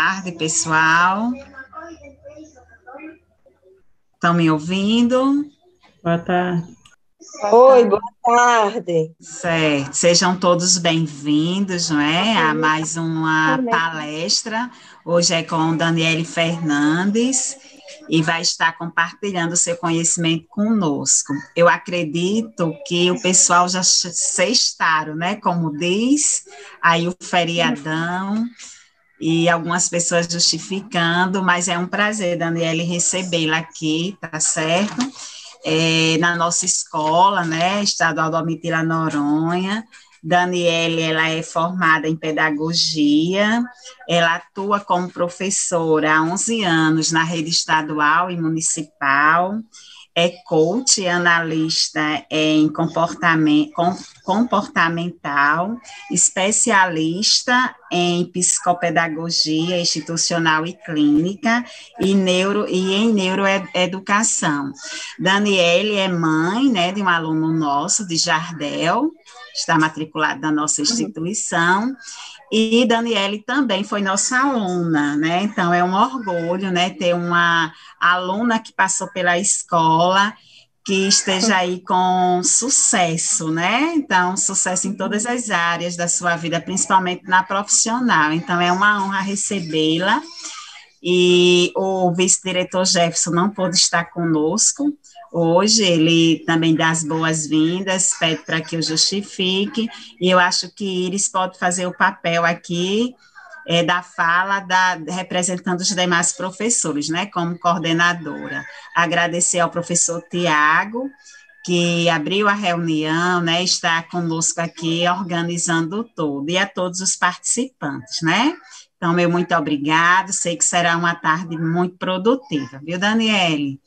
tarde, pessoal. Estão me ouvindo? Boa tarde. Oi, boa tarde. Certo, sejam todos bem-vindos, não é? A mais uma palestra. Hoje é com Daniele Fernandes e vai estar compartilhando seu conhecimento conosco. Eu acredito que o pessoal já sextaram, né? Como diz, aí o feriadão e algumas pessoas justificando, mas é um prazer, Daniele, recebê-la aqui, tá certo? Na nossa escola, né, Estadual Domitila Noronha. Daniele, ela é formada em pedagogia, ela atua como professora há 11 anos na rede estadual e municipal, é coach e analista em comportamental, especialista em psicopedagogia institucional e clínica e em neuroeducação. Daniele é mãe, né, de um aluno nosso, de Jardel, está matriculado na nossa instituição, e Daniele também foi nossa aluna, né? Então é um orgulho, né, ter uma aluna que passou pela escola, que esteja aí com sucesso, né? Então, sucesso em todas as áreas da sua vida, principalmente na profissional. Então, é uma honra recebê-la. E o vice-diretor Jefferson não pôde estar conosco hoje, ele também dá as boas-vindas, pede para que eu justifique, e eu acho que Iris pode fazer o papel aqui da fala, representando os demais professores, né, como coordenadora. Agradecer ao professor Tiago, que abriu a reunião, né, está conosco aqui organizando tudo, e a todos os participantes, né? Então, meu muito obrigado, sei que será uma tarde muito produtiva, viu, Daniele?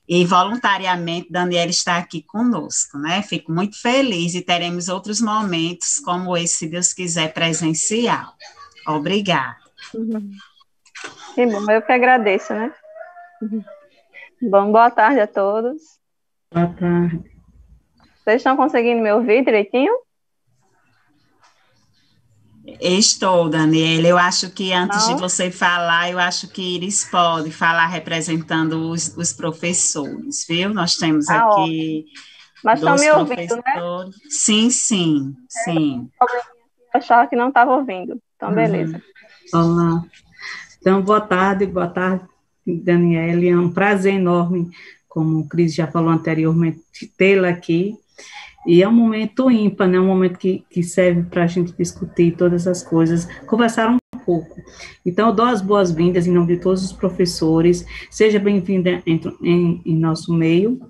E voluntariamente, Daniele está aqui conosco, né? Fico muito feliz e teremos outros momentos como esse, se Deus quiser, presencial. Obrigada. Que bom, eu que agradeço, né? Bom, boa tarde a todos. Boa tarde. Vocês estão conseguindo me ouvir direitinho? Estou, Daniela. Eu acho que antes Não? de você falar, eu acho que Iris pode falar representando os professores, viu? Nós temos aqui Mas estão dois me ouvindo, professores. né? Sim, sim, sim. Eu achava que não estava ouvindo. Então, beleza. Olá. Então, boa tarde, Daniele. É um prazer enorme, como o Cris já falou anteriormente, tê-la aqui. E é um momento ímpar, né? Um momento que serve para a gente discutir todas as coisas, conversar um pouco. Então, eu dou as boas-vindas em nome de todos os professores. Seja bem-vinda em nosso meio.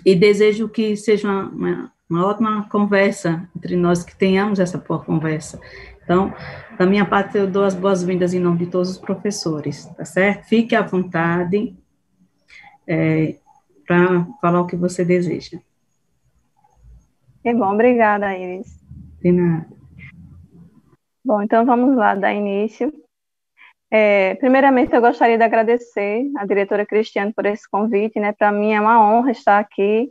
E desejo que seja uma ótima conversa entre nós, que tenhamos essa boa conversa. Então, da minha parte, eu dou as boas-vindas em nome de todos os professores, tá certo? Fique à vontade para falar o que você deseja. Que bom, obrigada, Iris. De nada. Bom, então vamos lá, dar início. Primeiramente, eu gostaria de agradecer à diretora Cristiane por esse convite, né? Para mim é uma honra estar aqui.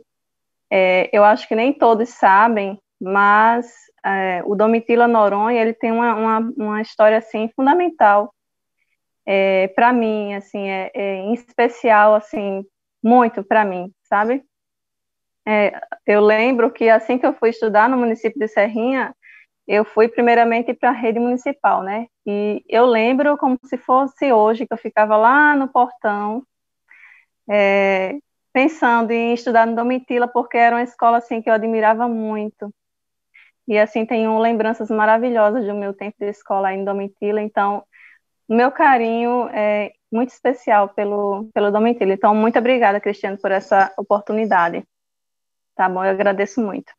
Eu acho que nem todos sabem, mas o Domitila Noronha, ele tem uma história, assim, fundamental para mim, assim, em especial, assim, muito para mim, sabe? Eu lembro que assim que eu fui estudar no município de Serrinha, eu fui primeiramente para a rede municipal, né? E eu lembro como se fosse hoje, que eu ficava lá no portão, pensando em estudar no Domitila, porque era uma escola assim que eu admirava muito. E assim tenho lembranças maravilhosas do meu tempo de escola aí em Domitila. Então, o meu carinho é muito especial pelo Domitila. Então, muito obrigada, Cristiano, por essa oportunidade. Tá bom? Eu agradeço muito.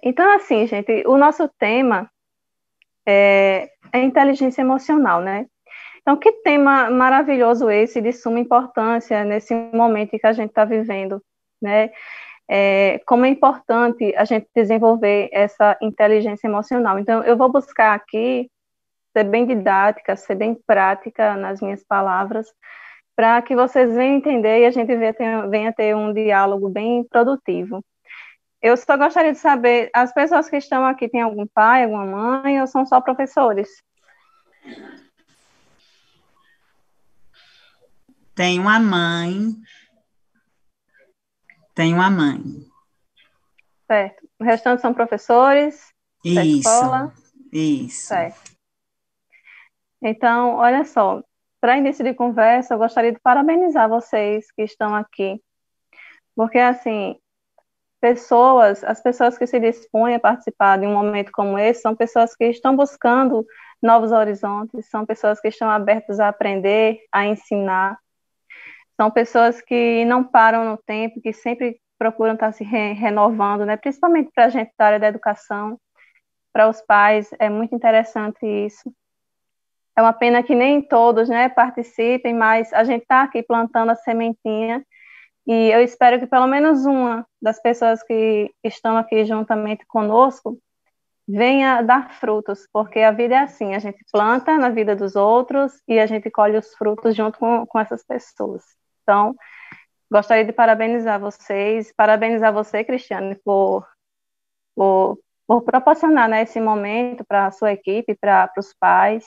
Então, assim, gente, o nosso tema é inteligência emocional, né? Então, que tema maravilhoso esse, de suma importância nesse momento que a gente está vivendo, né? Como é importante a gente desenvolver essa inteligência emocional. Então, eu vou buscar aqui ser bem didática, ser bem prática nas minhas palavras, para que vocês venham entender e a gente venha ter um diálogo bem produtivo. Eu só gostaria de saber, as pessoas que estão aqui têm algum pai, alguma mãe, ou são só professores? Tem uma mãe. Tem uma mãe. Certo. O restante são professores da Isso, escola? isso. Certo. Então, olha só, para início de conversa, eu gostaria de parabenizar vocês que estão aqui, porque, assim, as pessoas que se dispõem a participar de um momento como esse, são pessoas que estão buscando novos horizontes, são pessoas que estão abertas a aprender, a ensinar, são pessoas que não param no tempo, que sempre procuram estar se renovando, né? Principalmente para a gente da área da educação, para os pais, é muito interessante isso. É uma pena que nem todos, né, participem, mas a gente está aqui plantando a sementinha e eu espero que pelo menos uma das pessoas que estão aqui juntamente conosco venha dar frutos, porque a vida é assim, a gente planta na vida dos outros e a gente colhe os frutos junto com essas pessoas. Então, gostaria de parabenizar você, Cristiane, por, por proporcionar, né, esse momento para a sua equipe, para os pais.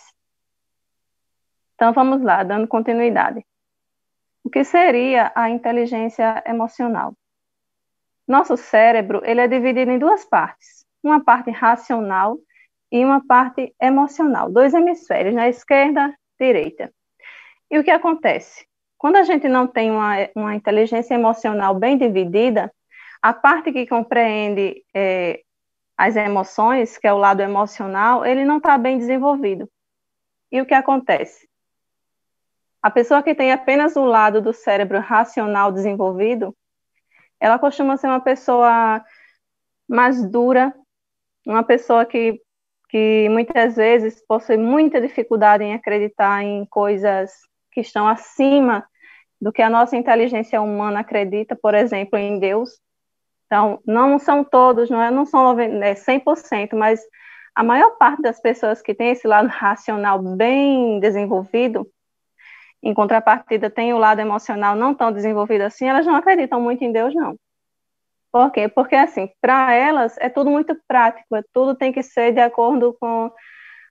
Então, vamos lá, dando continuidade. O que seria a inteligência emocional? Nosso cérebro, ele é dividido em duas partes, uma parte racional e uma parte emocional, dois hemisférios, na esquerda e direita. E o que acontece? Quando a gente não tem uma inteligência emocional bem dividida, a parte que compreende as emoções, que é o lado emocional, ele não está bem desenvolvido. E o que acontece? A pessoa que tem apenas o lado do cérebro racional desenvolvido, ela costuma ser uma pessoa mais dura, uma pessoa que muitas vezes possui muita dificuldade em acreditar em coisas que estão acima do que a nossa inteligência humana acredita, por exemplo, em Deus. Então, não são todos, não são 100%, mas a maior parte das pessoas que tem esse lado racional bem desenvolvido, em contrapartida, tem o lado emocional não tão desenvolvido assim, elas não acreditam muito em Deus, não. Por quê? Porque, assim, para elas é tudo muito prático, tudo tem que ser de acordo com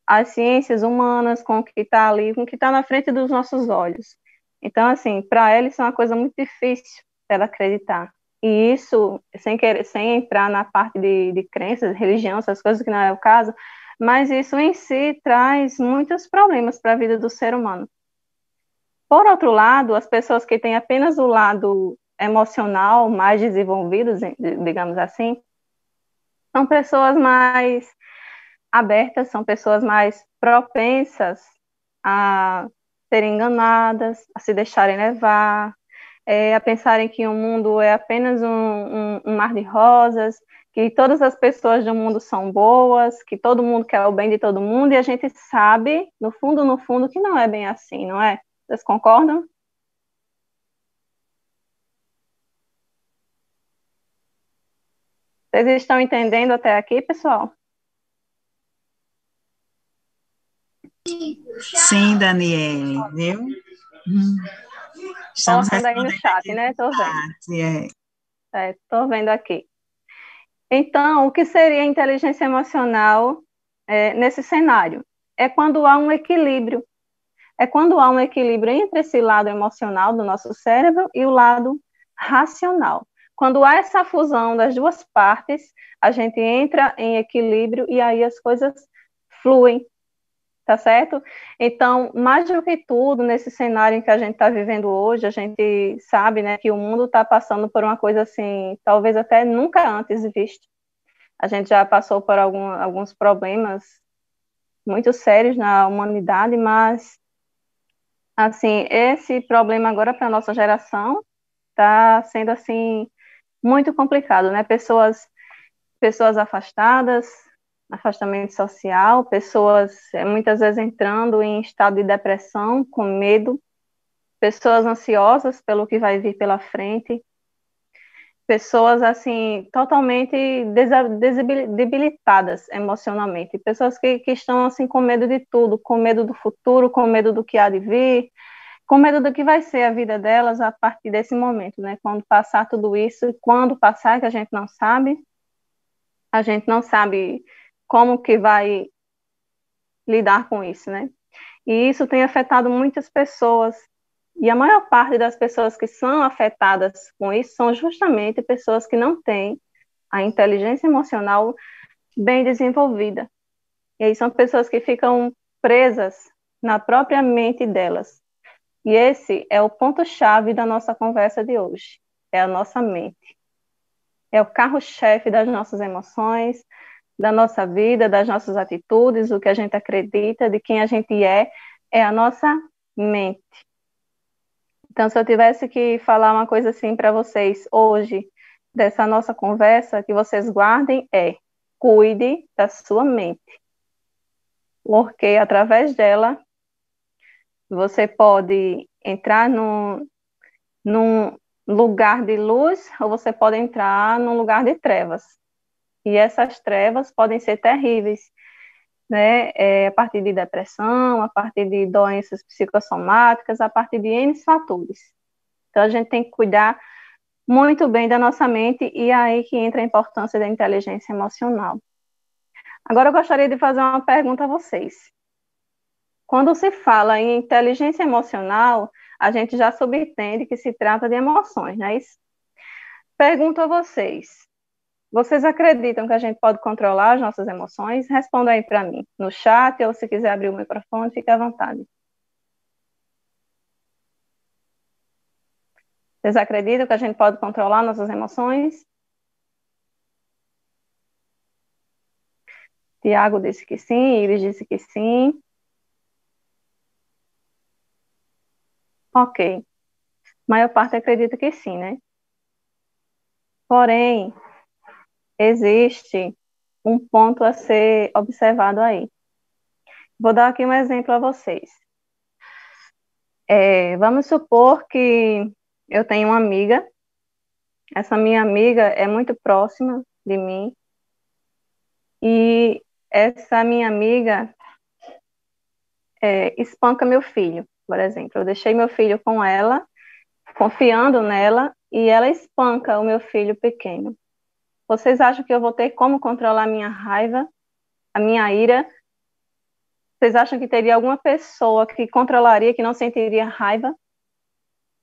as ciências humanas, com o que está ali, com o que está na frente dos nossos olhos. Então, assim, para eles é uma coisa muito difícil ela acreditar. E isso, sem entrar na parte de crenças, religião, essas coisas que não é o caso, mas isso em si traz muitos problemas para a vida do ser humano. Por outro lado, as pessoas que têm apenas o lado emocional mais desenvolvido, digamos assim, são pessoas mais abertas, são pessoas mais propensas a serem enganadas, a se deixarem levar, a pensarem que o mundo é apenas um mar de rosas, que todas as pessoas do mundo são boas, que todo mundo quer o bem de todo mundo, e a gente sabe, no fundo, que não é bem assim, não é? Vocês concordam? Vocês estão entendendo até aqui, pessoal? Sim, Daniele, viu? Estamos Colocando aí no respondendo chat, aqui né? no Estou vendo. chat, Estou vendo aqui. Então, o que seria inteligência emocional nesse cenário? É quando há um equilíbrio. É quando há um equilíbrio entre esse lado emocional do nosso cérebro e o lado racional. Quando há essa fusão das duas partes, a gente entra em equilíbrio e aí as coisas fluem, tá certo? Então, mais do que tudo, nesse cenário em que a gente está vivendo hoje, a gente sabe, né, que o mundo está passando por uma coisa assim, talvez até nunca antes visto. A gente já passou por alguns problemas muito sérios na humanidade, mas, assim, esse problema agora para a nossa geração está sendo, assim, muito complicado, né? Pessoas afastadas, afastamento social, pessoas muitas vezes entrando em estado de depressão, com medo, pessoas ansiosas pelo que vai vir pela frente, pessoas assim totalmente debilitadas emocionalmente, pessoas que estão assim com medo de tudo, com medo do futuro, com medo do que há de vir, com medo do que vai ser a vida delas a partir desse momento, né? Quando passar tudo isso, e quando passar, que a gente não sabe como que vai lidar com isso, né? E isso tem afetado muitas pessoas. E a maior parte das pessoas que são afetadas com isso são justamente pessoas que não têm a inteligência emocional bem desenvolvida. E aí são pessoas que ficam presas na própria mente delas. E esse é o ponto-chave da nossa conversa de hoje. É a nossa mente. É o carro-chefe das nossas emoções, da nossa vida, das nossas atitudes, o que a gente acredita, de quem a gente é a nossa mente. Então, se eu tivesse que falar uma coisa assim para vocês hoje, dessa nossa conversa, que vocês guardem, cuide da sua mente. Porque através dela, você pode entrar num lugar de luz ou você pode entrar num lugar de trevas. E essas trevas podem ser terríveis, né? A partir de depressão, a partir de doenças psicossomáticas, a partir de N fatores. Então, a gente tem que cuidar muito bem da nossa mente e é aí que entra a importância da inteligência emocional. Agora, eu gostaria de fazer uma pergunta a vocês. Quando se fala em inteligência emocional, a gente já subentende que se trata de emoções, não é isso? Pergunto a vocês. Vocês acreditam que a gente pode controlar as nossas emoções? Responda aí para mim, no chat, ou se quiser abrir o microfone, fique à vontade. Vocês acreditam que a gente pode controlar nossas emoções? Tiago disse que sim, Iris disse que sim. Ok. A maior parte acredita que sim, né? Porém, existe um ponto a ser observado aí. Vou dar aqui um exemplo a vocês. Vamos supor que eu tenho uma amiga, essa minha amiga é muito próxima de mim, e essa minha amiga espanca meu filho, por exemplo. Eu deixei meu filho com ela, confiando nela, e ela espanca o meu filho pequeno. Vocês acham que eu vou ter como controlar a minha raiva, a minha ira? Vocês acham que teria alguma pessoa que controlaria, que não sentiria raiva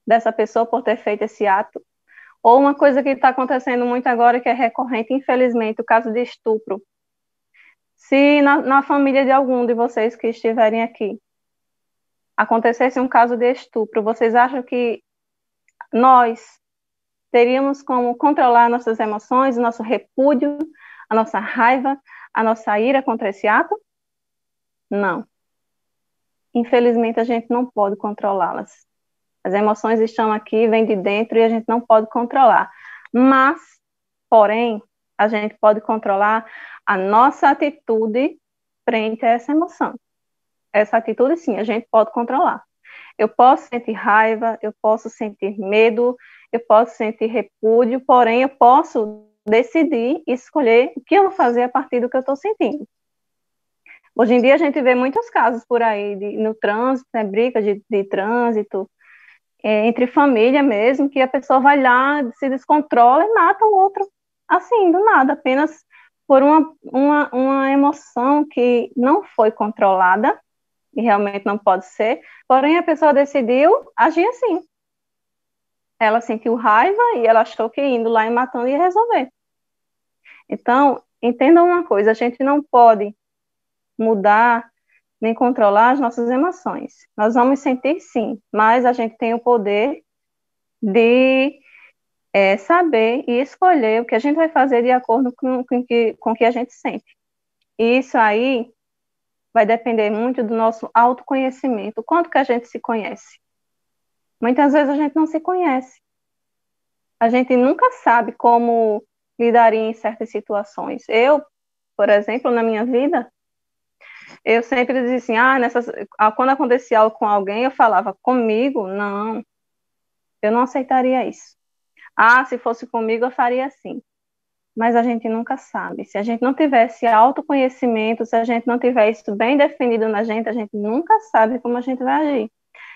dessa pessoa por ter feito esse ato? Ou uma coisa que está acontecendo muito agora, que é recorrente, infelizmente, o caso de estupro. Se na família de algum de vocês que estiverem aqui acontecesse um caso de estupro, vocês acham que nós teríamos como controlar nossas emoções, o nosso repúdio, a nossa raiva, a nossa ira contra esse ato? Não. Infelizmente, a gente não pode controlá-las. As emoções estão aqui, vêm de dentro e a gente não pode controlar. Mas, porém, a gente pode controlar a nossa atitude frente a essa emoção. Essa atitude, sim, a gente pode controlar. Eu posso sentir raiva, eu posso sentir medo, eu posso sentir repúdio, porém, eu posso decidir e escolher o que eu vou fazer a partir do que eu estou sentindo. Hoje em dia, a gente vê muitos casos por aí, no trânsito, né, briga de trânsito, entre família mesmo, que a pessoa vai lá, se descontrola e mata o outro, assim, do nada, apenas por uma emoção que não foi controlada, e realmente não pode ser, porém a pessoa decidiu agir assim. Ela sentiu raiva e ela achou que indo lá e matando ia resolver. Então, entendam uma coisa, a gente não pode mudar nem controlar as nossas emoções. Nós vamos sentir sim, mas a gente tem o poder de saber e escolher o que a gente vai fazer de acordo com o que a gente sente. E isso aí vai depender muito do nosso autoconhecimento, o quanto que a gente se conhece. Muitas vezes a gente não se conhece. A gente nunca sabe como lidaria em certas situações. Eu, por exemplo, na minha vida, eu sempre dizia assim, quando acontecia algo com alguém, eu falava, comigo, não, eu não aceitaria isso. Se fosse comigo, eu faria assim. Mas a gente nunca sabe. Se a gente não tiver esse autoconhecimento, se a gente não tiver isso bem definido na gente, a gente nunca sabe como a gente vai agir.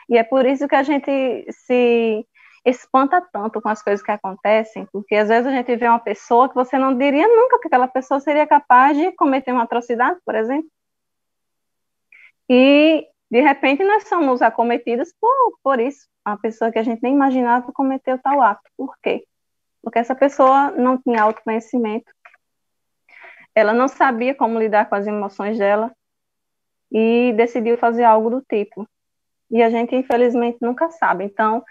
E é por isso que a gente se espanta tanto com as coisas que acontecem, porque às vezes a gente vê uma pessoa que você não diria nunca que aquela pessoa seria capaz de cometer uma atrocidade, por exemplo. E de repente nós somos acometidas por isso. A pessoa que a gente nem imaginava cometeu tal ato. Por quê? Porque essa pessoa não tinha autoconhecimento, ela não sabia como lidar com as emoções dela e decidiu fazer algo do tipo. E a gente, infelizmente, nunca sabe. Então,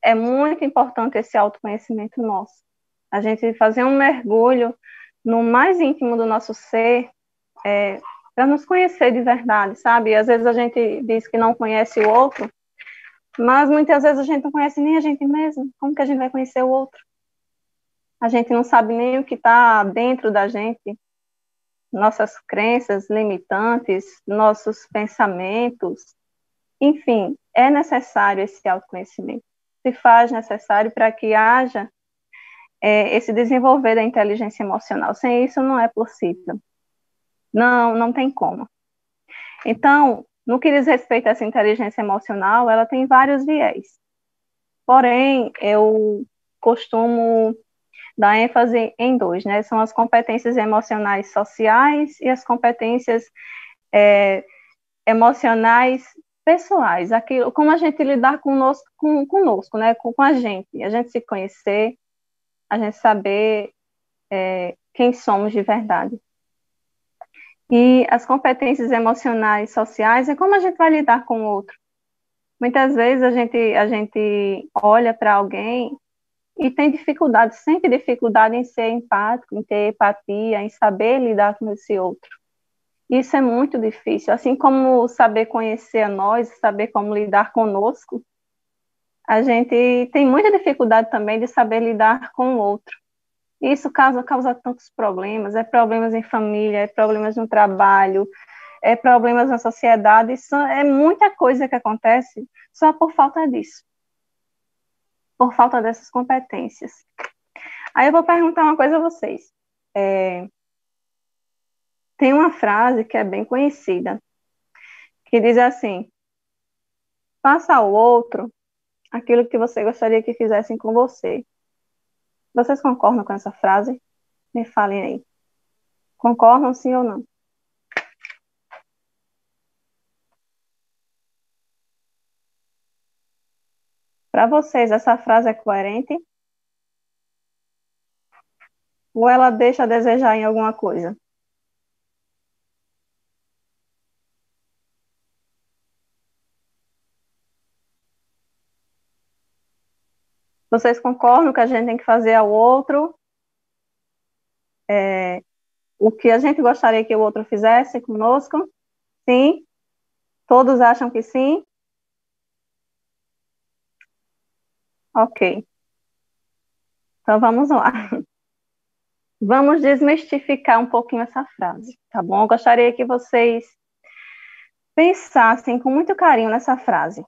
é muito importante esse autoconhecimento nosso. A gente fazer um mergulho no mais íntimo do nosso ser, para nos conhecer de verdade, sabe? E às vezes a gente diz que não conhece o outro, mas muitas vezes a gente não conhece nem a gente mesmo. Como que a gente vai conhecer o outro? A gente não sabe nem o que está dentro da gente, nossas crenças limitantes, nossos pensamentos. Enfim, é necessário esse autoconhecimento. Se faz necessário para que haja esse desenvolver da inteligência emocional. Sem isso não é possível. Não tem como. Então, no que diz respeito a essa inteligência emocional, ela tem vários viés. Porém, eu costumo dar ênfase em dois, né? São as competências emocionais sociais e as competências emocionais pessoais. Aquilo, como a gente lidar conosco, né? Com a gente se conhecer, a gente saber quem somos de verdade. E as competências emocionais sociais é como a gente vai lidar com o outro. Muitas vezes a gente olha para alguém e tem dificuldade, sente dificuldade em ser empático, em ter empatia, em saber lidar com esse outro. Isso é muito difícil. Assim como saber conhecer a nós, saber como lidar conosco, a gente tem muita dificuldade também de saber lidar com o outro. Isso causa tantos problemas, problemas em família, problemas no trabalho, problemas na sociedade, isso é muita coisa que acontece só por falta disso, por falta dessas competências. Aí eu vou perguntar uma coisa a vocês. Tem uma frase que é bem conhecida, que diz assim: faça ao outro aquilo que você gostaria que fizessem com você. Vocês concordam com essa frase? Me falem aí. Concordam, sim ou não? Para vocês, essa frase é coerente? Ou ela deixa a desejar em alguma coisa? Vocês concordam que a gente tem que fazer ao outro o que a gente gostaria que o outro fizesse conosco? Sim? Todos acham que sim? Ok. Então vamos lá. Vamos desmistificar um pouquinho essa frase, tá bom? Eu gostaria que vocês pensassem com muito carinho nessa frase.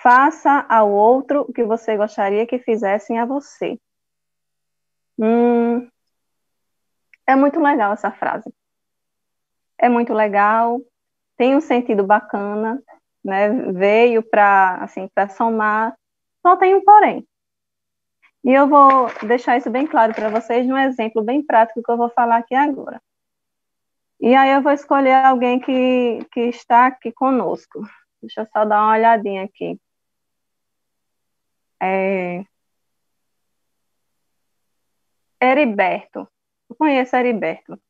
Faça ao outro o que você gostaria que fizessem a você. É muito legal essa frase. É muito legal, tem um sentido bacana, né? Veio para somar, só tem um porém. E eu vou deixar isso bem claro para vocês num exemplo bem prático que eu vou falar aqui agora. E aí eu vou escolher alguém que está aqui conosco. Deixa eu só dar uma olhadinha aqui. Heriberto. Eu conheço Heriberto.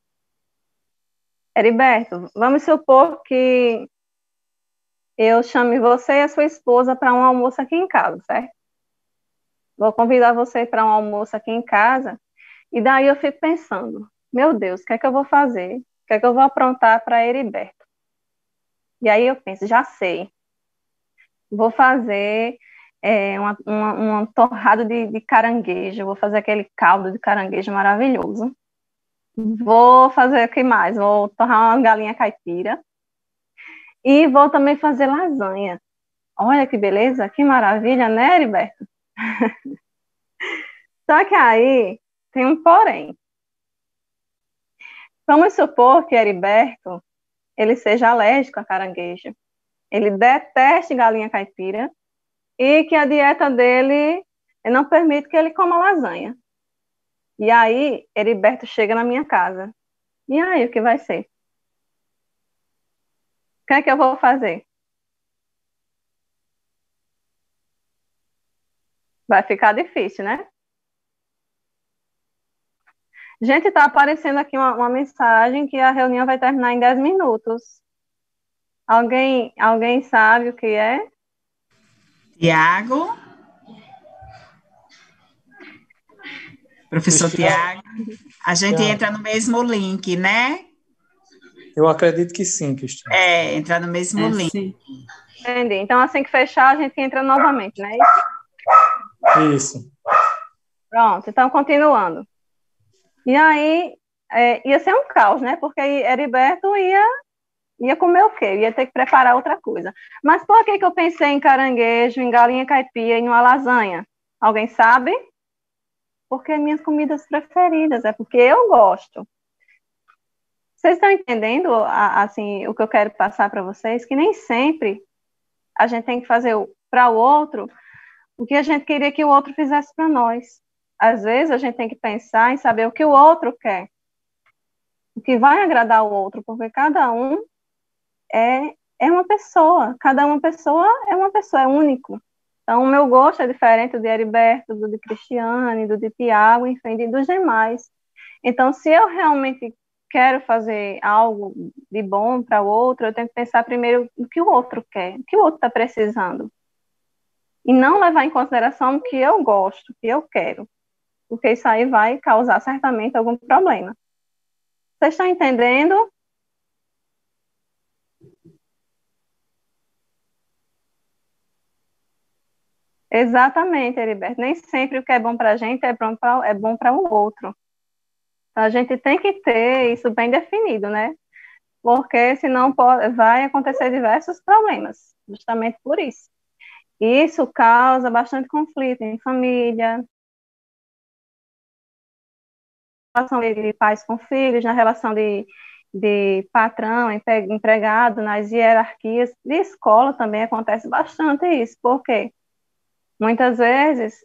Heriberto, vamos supor que eu chame você e a sua esposa para um almoço aqui em casa, certo? Vou convidar você para um almoço aqui em casa, e daí eu fico pensando, meu Deus, o que é que eu vou fazer? O que é que eu vou aprontar para Heriberto? E aí eu penso, já sei, vou fazer uma torrada de caranguejo, vou fazer aquele caldo de caranguejo maravilhoso. Vou fazer o que mais? Vou torrar uma galinha caipira e vou também fazer lasanha. Olha que beleza, que maravilha, né, Heriberto? Só que aí tem um porém. Vamos supor que Heriberto ele seja alérgico a caranguejo, ele deteste galinha caipira e que a dieta dele não permite que ele coma lasanha. E aí Heriberto chega na minha casa. E aí o que vai ser? que é que eu vou fazer? Vai ficar difícil, né? Gente, está aparecendo aqui uma mensagem que a reunião vai terminar em 10 minutos. Alguém sabe o que é? Tiago? Professor Tiago? A gente entra no mesmo link, né? Eu acredito que sim, Cristiano. Entra no mesmo link. Sim. Entendi. Então, assim que fechar, a gente entra novamente, né? Isso. Pronto, então, continuando. E aí, ia ser um caos, né? Porque Heriberto ia comer o quê? Ia ter que preparar outra coisa. Mas por que eu pensei em caranguejo, em galinha caipira e em uma lasanha? Alguém sabe? Porque minhas comidas preferidas, é porque eu gosto. Vocês estão entendendo, assim, o que eu quero passar para vocês? Que nem sempre a gente tem que fazer para o outro o que a gente queria que o outro fizesse para nós. Às vezes a gente tem que pensar em saber o que o outro quer, o que vai agradar o outro, porque cada um é uma pessoa, cada uma pessoa, é único. Então, o meu gosto é diferente do de Heriberto, do de Cristiane, do de Tiago, enfim, dos demais. Então, se eu realmente quero fazer algo de bom para o outro, eu tenho que pensar primeiro no que o outro quer, o que o outro está precisando. E não levar em consideração o que eu gosto, o que eu quero, porque isso aí vai causar certamente algum problema. Vocês estão entendendo? Exatamente, Heriberto. Nem sempre o que é bom para a gente é bom para o outro. Então, a gente tem que ter isso bem definido, né? Porque senão vai acontecer diversos problemas, justamente por isso. E isso causa bastante conflito em família, na relação de pais com filhos, na relação de patrão, empregado, nas hierarquias. De escola também acontece bastante isso. Por quê? Muitas vezes,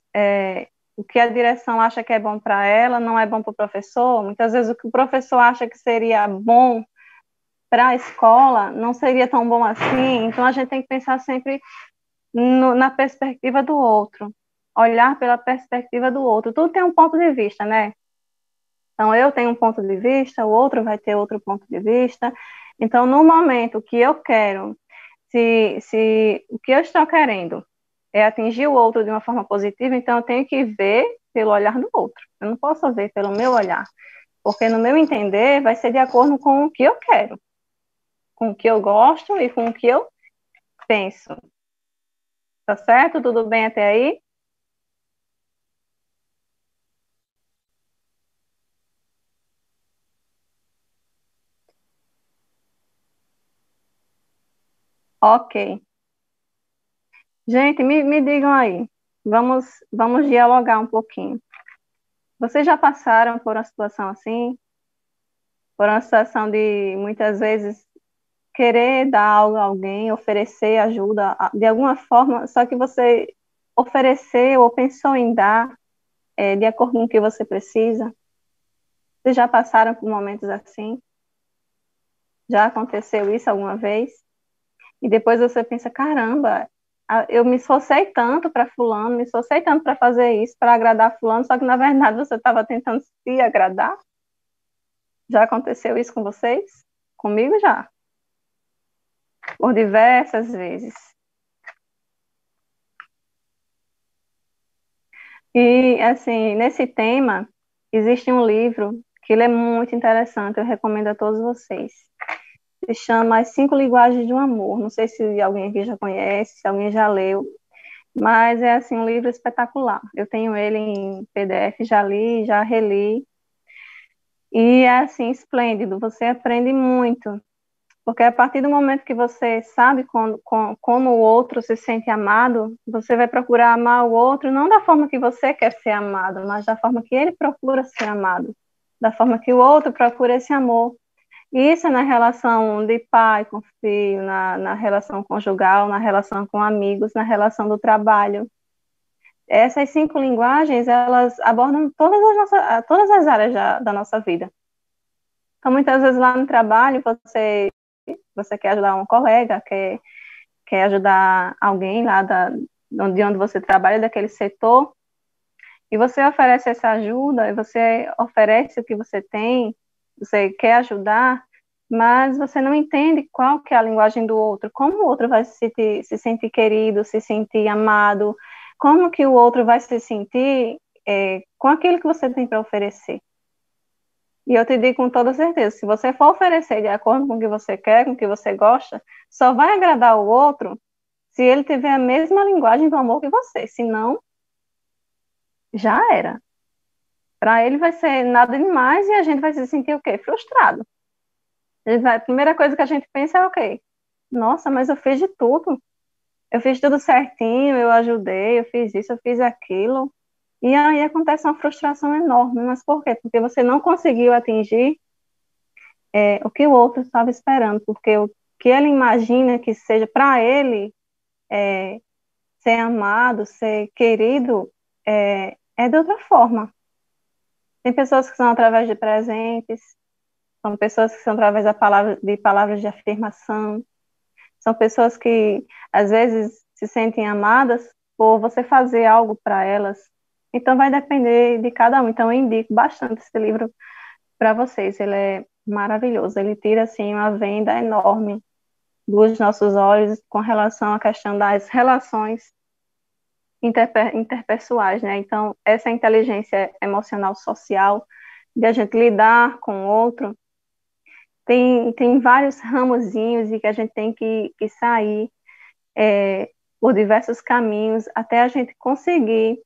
o que a direção acha que é bom para ela não é bom para o professor. Muitas vezes, o que o professor acha que seria bom para a escola não seria tão bom assim. Então, a gente tem que pensar sempre na perspectiva do outro, olhar pela perspectiva do outro. Tudo tem um ponto de vista, né? Então, eu tenho um ponto de vista, o outro vai ter outro ponto de vista. Então, no momento que eu quero, se o que eu estou querendo é atingir o outro de uma forma positiva, então eu tenho que ver pelo olhar do outro. Eu não posso ver pelo meu olhar, porque no meu entender vai ser de acordo com o que eu quero, com o que eu gosto e com o que eu penso. Tá certo? Tudo bem até aí? Ok. Gente, me digam aí. Vamos dialogar um pouquinho. Vocês já passaram por uma situação assim? Por uma situação de, muitas vezes, querer dar algo a alguém, oferecer ajuda, de alguma forma, só que você ofereceu ou pensou em dar de acordo com o que você precisa? Vocês já passaram por momentos assim? Já aconteceu isso alguma vez? E depois você pensa, caramba, eu me esforcei tanto para fulano, me esforcei tanto para fazer isso, para agradar fulano, só que na verdade você estava tentando se agradar? Já aconteceu isso com vocês? Comigo já. Por diversas vezes. E, assim, nesse tema, existe um livro que ele é muito interessante, eu recomendo a todos vocês. Se chama As 5 Linguagens do Amor. Não sei se alguém aqui já conhece, se alguém já leu, mas é, assim, um livro espetacular. Eu tenho ele em PDF, já li, já reli, e é, assim, esplêndido, você aprende muito, porque a partir do momento que você sabe como o outro se sente amado, você vai procurar amar o outro não da forma que você quer ser amado, mas da forma que ele procura ser amado, da forma que o outro procura esse amor. E isso é na relação de pai com filho, na relação conjugal, na relação com amigos, na relação do trabalho. Essas 5 linguagens, elas abordam todas as áreas da nossa vida. Então, muitas vezes lá no trabalho, você você quer ajudar um colega, quer ajudar alguém lá de onde você trabalha, daquele setor, e você oferece essa ajuda, e você oferece o que você tem, você quer ajudar, mas você não entende qual que é a linguagem do outro, como o outro vai se sentir querido, se sentir amado, como que o outro vai se sentir com aquilo que você tem para oferecer. E eu te digo com toda certeza, se você for oferecer de acordo com o que você quer, com o que você gosta, só vai agradar o outro se ele tiver a mesma linguagem do amor que você, senão, já era. Para ele vai ser nada demais e a gente vai se sentir o quê? Frustrado. A primeira coisa que a gente pensa é o quê? Nossa, mas eu fiz de tudo. Eu fiz tudo certinho, eu ajudei, eu fiz isso, eu fiz aquilo. E aí acontece uma frustração enorme. Mas por quê? Porque você não conseguiu atingir o que o outro estava esperando. Porque o que ele imagina que seja para ele ser amado, ser querido, é de outra forma. Tem pessoas que são através de presentes, são pessoas que são através de palavras de afirmação, são pessoas que, às vezes, se sentem amadas por você fazer algo para elas. Então, vai depender de cada um. Então, eu indico bastante esse livro para vocês. Ele é maravilhoso. Ele tira, assim, uma venda enorme dos nossos olhos com relação à questão das relações interpessoais, né? Então, essa inteligência emocional social, de a gente lidar com o outro, tem vários ramozinhos e que a gente tem que sair por diversos caminhos até a gente conseguir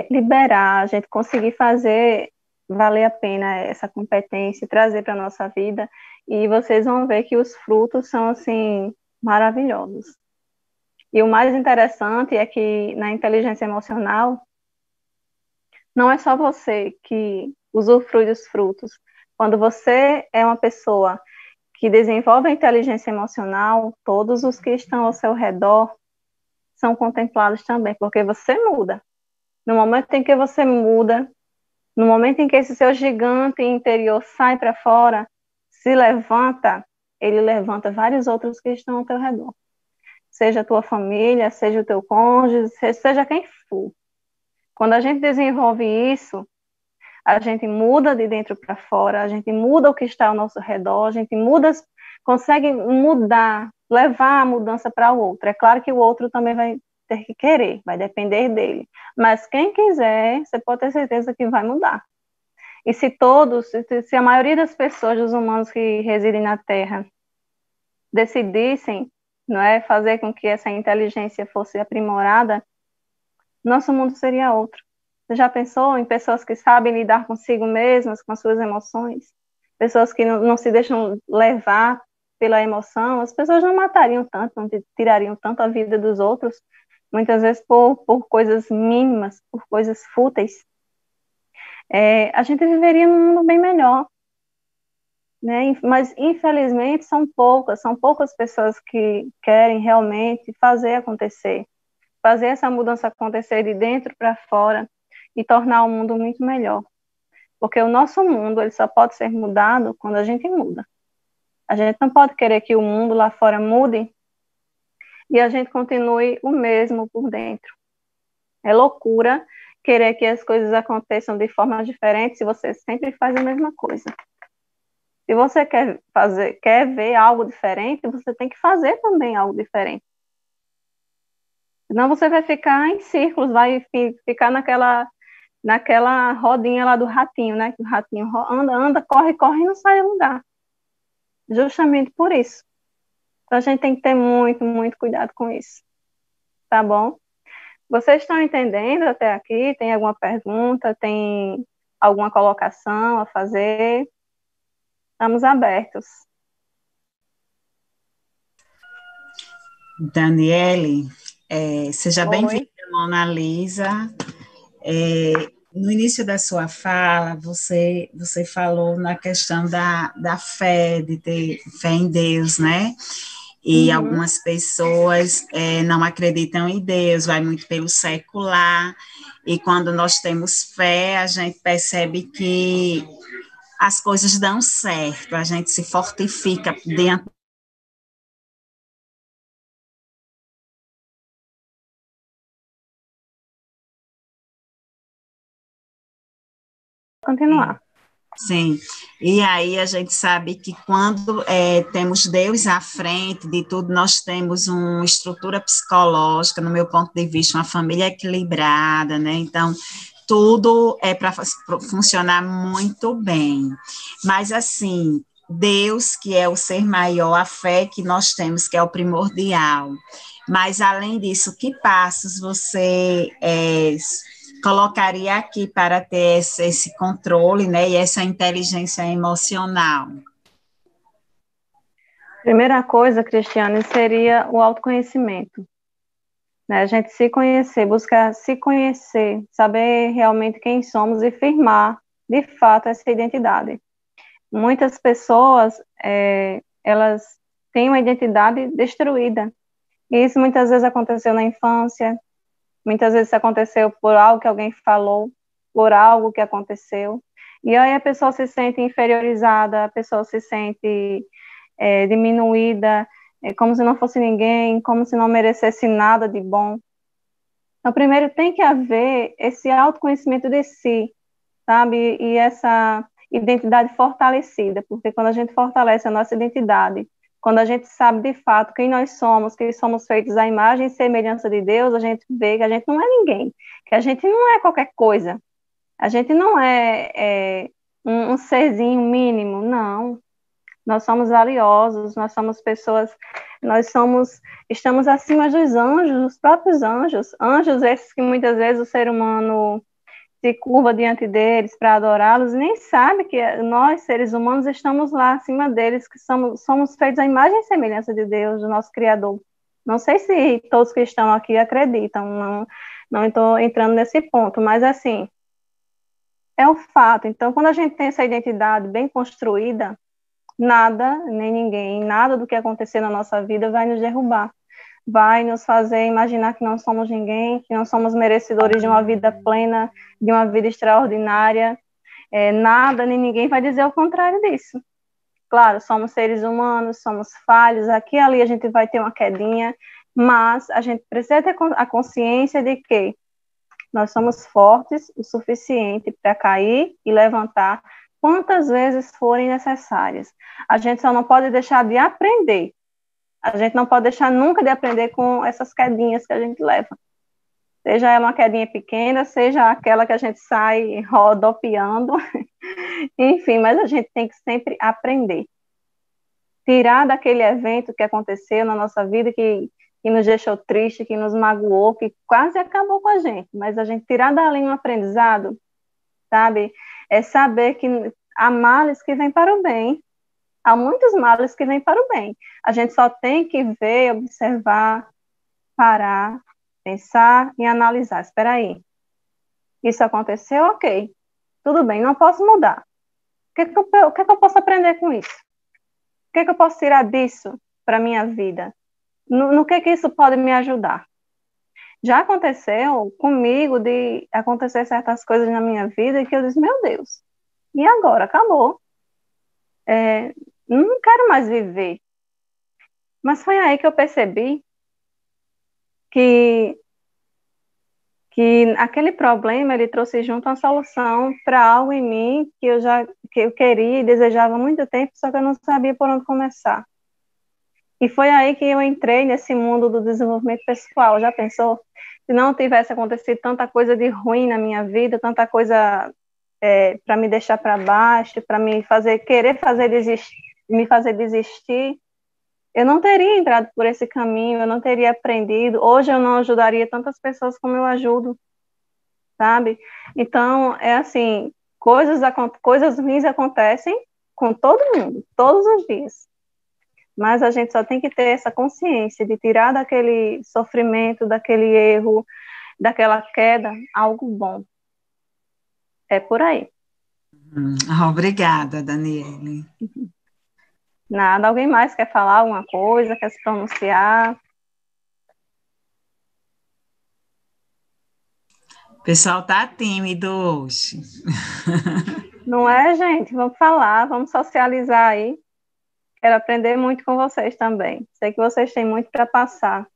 liberar, a gente conseguir fazer valer a pena essa competência, trazer para a nossa vida, e vocês vão ver que os frutos são, assim, maravilhosos. E o mais interessante é que na inteligência emocional, não é só você que usufrui dos frutos. Quando você é uma pessoa que desenvolve a inteligência emocional, todos os que estão ao seu redor são contemplados também, porque você muda. No momento em que você muda, no momento em que esse seu gigante interior sai para fora, se levanta, ele levanta vários outros que estão ao teu redor. Seja a tua família, seja o teu cônjuge, seja quem for. Quando a gente desenvolve isso, a gente muda de dentro para fora, a gente muda o que está ao nosso redor, a gente consegue mudar, levar a mudança para o outro. É claro que o outro também vai ter que querer, vai depender dele. Mas quem quiser, você pode ter certeza que vai mudar. E se a maioria das pessoas, dos humanos que residem na Terra, decidissem, não é, fazer com que essa inteligência fosse aprimorada, nosso mundo seria outro. Você já pensou em pessoas que sabem lidar consigo mesmas, com as suas emoções? Pessoas que não se deixam levar pela emoção? As pessoas não matariam tanto, não tirariam tanto a vida dos outros, muitas vezes por coisas mínimas, por coisas fúteis. A gente viveria num mundo bem melhor. Né? Mas, infelizmente, são poucas pessoas que querem realmente fazer acontecer, fazer essa mudança acontecer de dentro para fora e tornar o mundo muito melhor. Porque o nosso mundo, ele só pode ser mudado quando a gente muda. A gente não pode querer que o mundo lá fora mude e a gente continue o mesmo por dentro. É loucura querer que as coisas aconteçam de forma diferente se você sempre faz a mesma coisa. Se você quer ver algo diferente, você tem que fazer também algo diferente. Senão você vai ficar em círculos, vai ficar naquela rodinha lá do ratinho, né? O ratinho anda, corre e não sai do lugar. Justamente por isso. Então a gente tem que ter muito, muito cuidado com isso. Tá bom? Vocês estão entendendo até aqui? Tem alguma pergunta? Tem alguma colocação a fazer? Estamos abertos. Daniele, seja bem-vinda, Mona Lisa. No início da sua fala, você falou na questão da fé, de ter fé em Deus, né? E algumas pessoas não acreditam em Deus, vai muito pelo secular, e quando nós temos fé, a gente percebe que as coisas dão certo, a gente se fortifica dentro. Continuar. Sim, e aí a gente sabe que quando temos Deus à frente de tudo, nós temos uma estrutura psicológica, no meu ponto de vista, uma família equilibrada, né? Então, tudo é para funcionar muito bem. Mas, assim, Deus, que é o ser maior, a fé que nós temos, que é o primordial. Mas, além disso, que passos você colocaria aqui para ter esse controle, né, e essa inteligência emocional? Primeira coisa, Cristiane, seria o autoconhecimento, né? A gente se conhecer, buscar se conhecer, saber realmente quem somos e firmar, de fato, essa identidade. Muitas pessoas, elas têm uma identidade destruída. E isso muitas vezes aconteceu na infância, muitas vezes aconteceu por algo que alguém falou, por algo que aconteceu. E aí a pessoa se sente inferiorizada, a pessoa se sente diminuída, como se não fosse ninguém, como se não merecesse nada de bom. Então, primeiro tem que haver esse autoconhecimento de si, sabe? E essa identidade fortalecida, porque quando a gente fortalece a nossa identidade, quando a gente sabe de fato quem nós somos, que somos feitos à imagem e semelhança de Deus, a gente vê que a gente não é ninguém, que a gente não é qualquer coisa, a gente não é um serzinho mínimo, não. Nós somos valiosos, nós somos pessoas, estamos acima dos anjos, dos próprios anjos, anjos esses que muitas vezes o ser humano se curva diante deles para adorá-los e nem sabe que nós, seres humanos, estamos lá acima deles, que somos feitos à imagem e semelhança de Deus, do nosso Criador. Não sei se todos que estão aqui acreditam, não estou entrando nesse ponto, mas assim, é um fato. Então, quando a gente tem essa identidade bem construída, nada, nem ninguém, nada do que acontecer na nossa vida vai nos derrubar, vai nos fazer imaginar que não somos ninguém, que não somos merecedores de uma vida plena, de uma vida extraordinária. Nada nem ninguém vai dizer o contrário disso. Claro, somos seres humanos, somos falhos, aqui e ali a gente vai ter uma quedinha, mas a gente precisa ter a consciência de que nós somos fortes o suficiente para cair e levantar quantas vezes forem necessárias. A gente só não pode deixar de aprender. A gente não pode deixar nunca de aprender com essas quedinhas que a gente leva. Seja ela uma quedinha pequena, seja aquela que a gente sai rodopiando. Enfim, mas a gente tem que sempre aprender. Tirar daquele evento que aconteceu na nossa vida, que nos deixou triste, que nos magoou, que quase acabou com a gente. Mas a gente tirar dali um aprendizado, sabe? É saber que há males que vêm para o bem. Há muitos males que vêm para o bem. A gente só tem que ver, observar, parar, pensar e analisar. Espera aí. Isso aconteceu? Ok. Tudo bem, não posso mudar. O que eu posso aprender com isso? O que eu posso tirar disso para a minha vida? No que isso pode me ajudar? Já aconteceu comigo de acontecer certas coisas na minha vida que eu disse, meu Deus, e agora? Acabou. Não quero mais viver. Mas foi aí que eu percebi que aquele problema ele trouxe junto uma solução para algo em mim que eu queria e desejava há muito tempo, só que eu não sabia por onde começar. E foi aí que eu entrei nesse mundo do desenvolvimento pessoal. Já pensou? Se não tivesse acontecido tanta coisa de ruim na minha vida, tanta coisa para me deixar para baixo, para me fazer desistir, eu não teria entrado por esse caminho, eu não teria aprendido. Hoje eu não ajudaria tantas pessoas como eu ajudo, sabe? Então, é assim, coisas ruins acontecem com todo mundo, todos os dias. Mas a gente só tem que ter essa consciência de tirar daquele sofrimento, daquele erro, daquela queda, algo bom. É por aí. Obrigada, Daniele. Nada. Alguém mais quer falar alguma coisa, quer se pronunciar? O pessoal tá tímido hoje. Não é, gente? Vamos falar, vamos socializar aí. Quero aprender muito com vocês também. Sei que vocês têm muito para passar.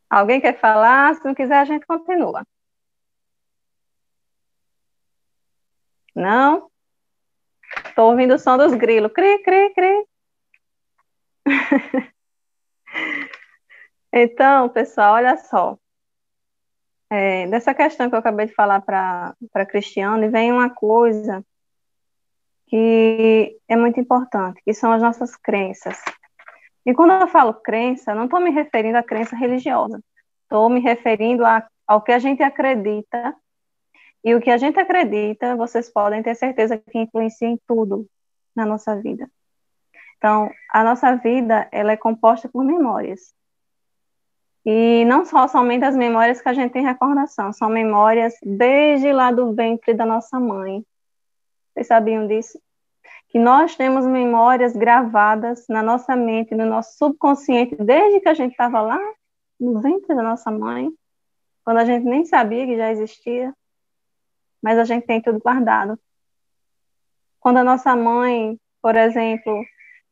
Alguém quer falar? Se não quiser, a gente continua. Não? Estou ouvindo o som dos grilos. Cri, cri, cri. Então, pessoal, olha só. Dessa questão que eu acabei de falar para Cristiane, vem uma coisa que é muito importante, que são as nossas crenças. E quando eu falo crença, não estou me referindo à crença religiosa. Estou me referindo ao que a gente acredita. E o que a gente acredita, vocês podem ter certeza que influencia em tudo na nossa vida. Então, a nossa vida, ela é composta por memórias. E não somente as memórias que a gente tem recordação, são memórias desde lá do ventre da nossa mãe. Vocês sabiam disso? Que nós temos memórias gravadas na nossa mente, no nosso subconsciente, desde que a gente estava lá no ventre da nossa mãe, quando a gente nem sabia que já existia, mas a gente tem tudo guardado. Quando a nossa mãe, por exemplo,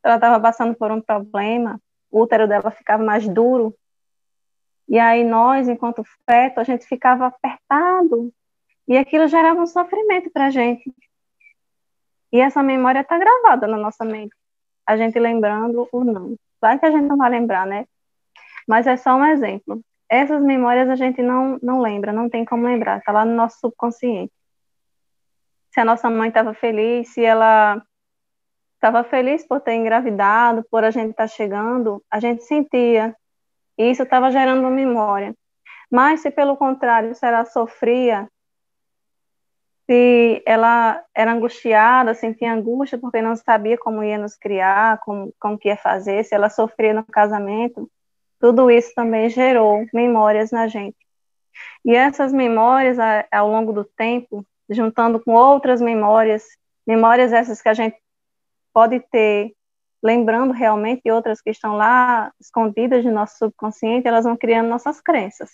ela estava passando por um problema, o útero dela ficava mais duro, e aí nós, enquanto feto, a gente ficava apertado, e aquilo gerava um sofrimento para a gente. E essa memória está gravada na nossa mente, a gente lembrando ou não. Claro que a gente não vai lembrar, né? Mas é só um exemplo. Essas memórias a gente não lembra, não tem como lembrar, está lá no nosso subconsciente. Se a nossa mãe estava feliz, se ela estava feliz por ter engravidado, por a gente estar chegando, a gente sentia. E isso estava gerando uma memória. Mas se pelo contrário, se ela sofria, se ela era angustiada, sentia angústia porque não sabia como ia nos criar, como que ia fazer, se ela sofria no casamento, tudo isso também gerou memórias na gente. E essas memórias, ao longo do tempo, juntando com outras memórias essas que a gente pode ter, lembrando realmente, e outras que estão lá escondidas no nosso subconsciente, elas vão criando nossas crenças.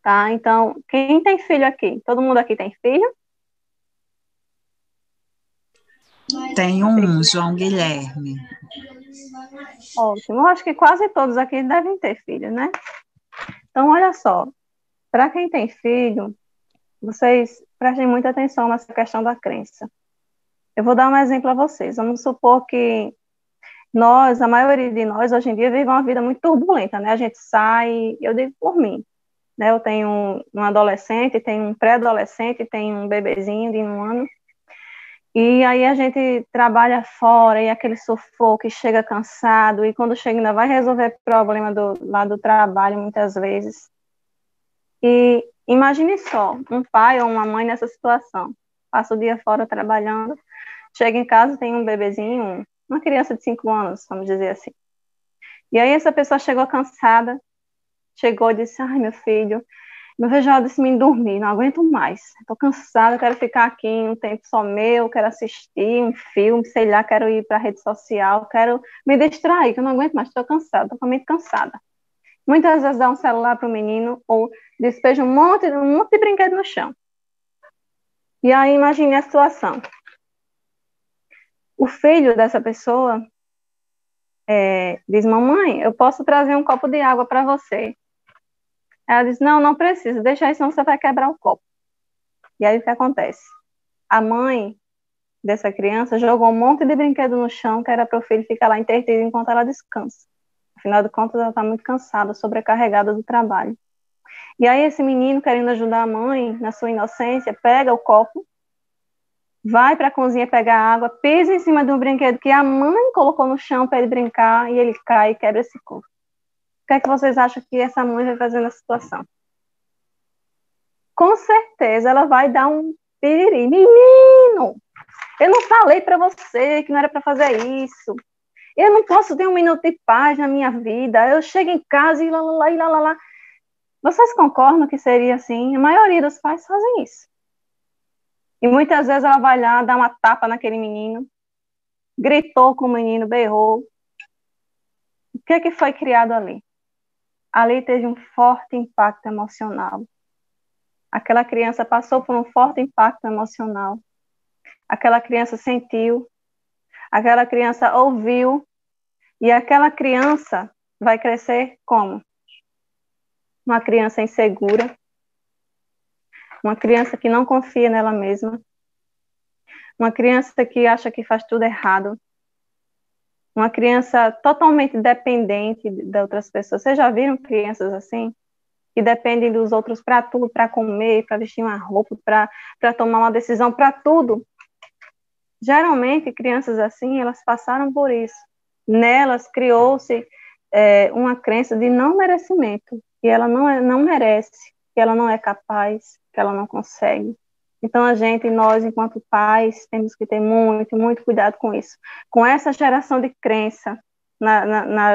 Tá? Então, quem tem filho aqui? Todo mundo aqui tem filho? Tem um, João Guilherme. Ótimo. Eu acho que quase todos aqui devem ter filho, né? Então, olha só. Para quem tem filho, vocês prestem muita atenção nessa questão da crença. Eu vou dar um exemplo a vocês. Vamos supor que a maioria de nós, hoje em dia, vive uma vida muito turbulenta, né? A gente sai, eu digo por mim, né? Eu tenho um adolescente, tenho um pré-adolescente, tenho um bebezinho de 1 ano, e aí a gente trabalha fora, e aquele sufoco, e chega cansado, e quando chega ainda vai resolver problema lá do trabalho, muitas vezes. E imagine só, um pai ou uma mãe nessa situação, passa o dia fora trabalhando, chega em casa, tem um bebezinho, uma criança de 5 anos, vamos dizer assim. E aí essa pessoa chegou cansada, chegou e disse, ai, meu filho, não vejo a hora desse menino dormir, não aguento mais. Estou cansada, quero ficar aqui um tempo só meu, quero assistir um filme, sei lá, quero ir para a rede social, quero me distrair, que eu não aguento mais, estou cansada, estou muito cansada. Muitas vezes dá um celular para o menino ou despeja um monte de brinquedo no chão. E aí imagine a situação. O filho dessa pessoa diz, mamãe, eu posso trazer um copo de água para você. Ela diz, não precisa, deixa aí, senão você vai quebrar o copo. E aí o que acontece? A mãe dessa criança jogou um monte de brinquedo no chão, que era para o filho ficar lá entretido enquanto ela descansa. Afinal de contas, ela está muito cansada, sobrecarregada do trabalho. E aí esse menino, querendo ajudar a mãe, na sua inocência, pega o copo, vai para a cozinha pegar água, pisa em cima de um brinquedo que a mãe colocou no chão para ele brincar, e ele cai e quebra esse copo. O que é que vocês acham que essa mãe vai fazer na situação? Com certeza ela vai dar um piriri. Menino, eu não falei para você que não era para fazer isso. Eu não posso ter um minuto de paz na minha vida. Eu chego em casa e lá. Vocês concordam que seria assim? A maioria dos pais fazem isso. E muitas vezes ela vai lá, dá uma tapa naquele menino, gritou com o menino, berrou. O que é que foi criado ali? Ali teve um forte impacto emocional. Aquela criança passou por um forte impacto emocional. Aquela criança sentiu, aquela criança ouviu, e aquela criança vai crescer como? Uma criança insegura, uma criança que não confia nela mesma, uma criança que acha que faz tudo errado, uma criança totalmente dependente de outras pessoas. Vocês já viram crianças assim? Que dependem dos outros para tudo, para comer, para vestir uma roupa, para tomar uma decisão, para tudo. Geralmente, crianças assim, elas passaram por isso. Nelas criou-se uma crença de não merecimento, que ela não merece, que ela não é capaz, que ela não consegue. Então, nós, enquanto pais, temos que ter muito, muito cuidado com isso. Com essa geração de crença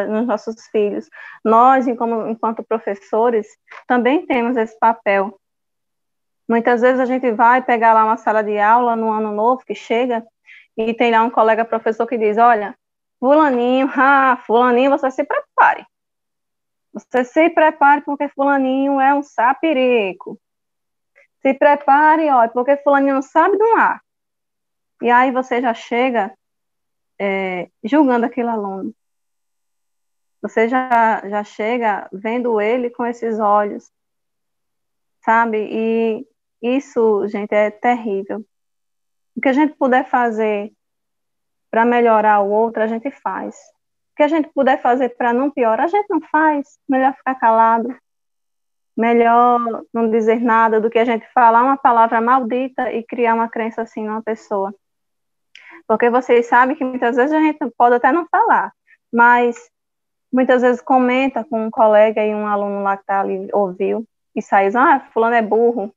nos nossos filhos. Nós, enquanto professores, também temos esse papel. Muitas vezes a gente vai pegar lá uma sala de aula no ano novo que chega e tem lá um colega professor que diz, olha, fulaninho, você se prepare. Você se prepare porque fulaninho é um sapirico. Se prepare, olha, porque fulaninho não sabe do ar. E aí você já chega julgando aquele aluno. Você já chega vendo ele com esses olhos, sabe? E isso, gente, é terrível. O que a gente puder fazer para melhorar o outro, a gente faz. O que a gente puder fazer para não piorar, a gente não faz. Melhor ficar calado. Melhor não dizer nada do que a gente falar uma palavra maldita e criar uma crença assim numa pessoa. Porque vocês sabem que muitas vezes a gente pode até não falar, mas muitas vezes comenta com um colega e um aluno lá que está ali ouviu e sai, fulano é burro,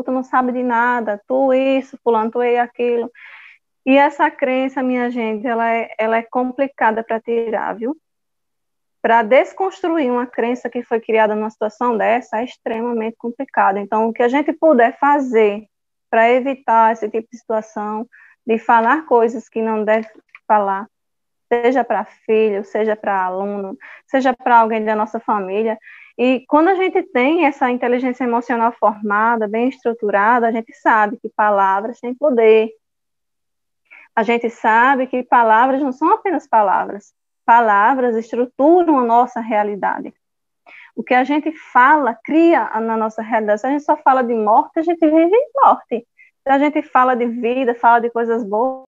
tu não sabe de nada, tu isso, fulano, tu é aquilo. E essa crença, minha gente, ela é complicada para tirar, viu? Para desconstruir uma crença que foi criada numa situação dessa é extremamente complicado. Então, o que a gente puder fazer para evitar esse tipo de situação, de falar coisas que não deve falar, seja para filho, seja para aluno, seja para alguém da nossa família. E quando a gente tem essa inteligência emocional formada, bem estruturada, a gente sabe que palavras têm poder. A gente sabe que palavras não são apenas palavras. Palavras estruturam a nossa realidade. O que a gente fala cria na nossa realidade. Se a gente só fala de morte, a gente vive em morte. Se a gente fala de vida, fala de coisas boas,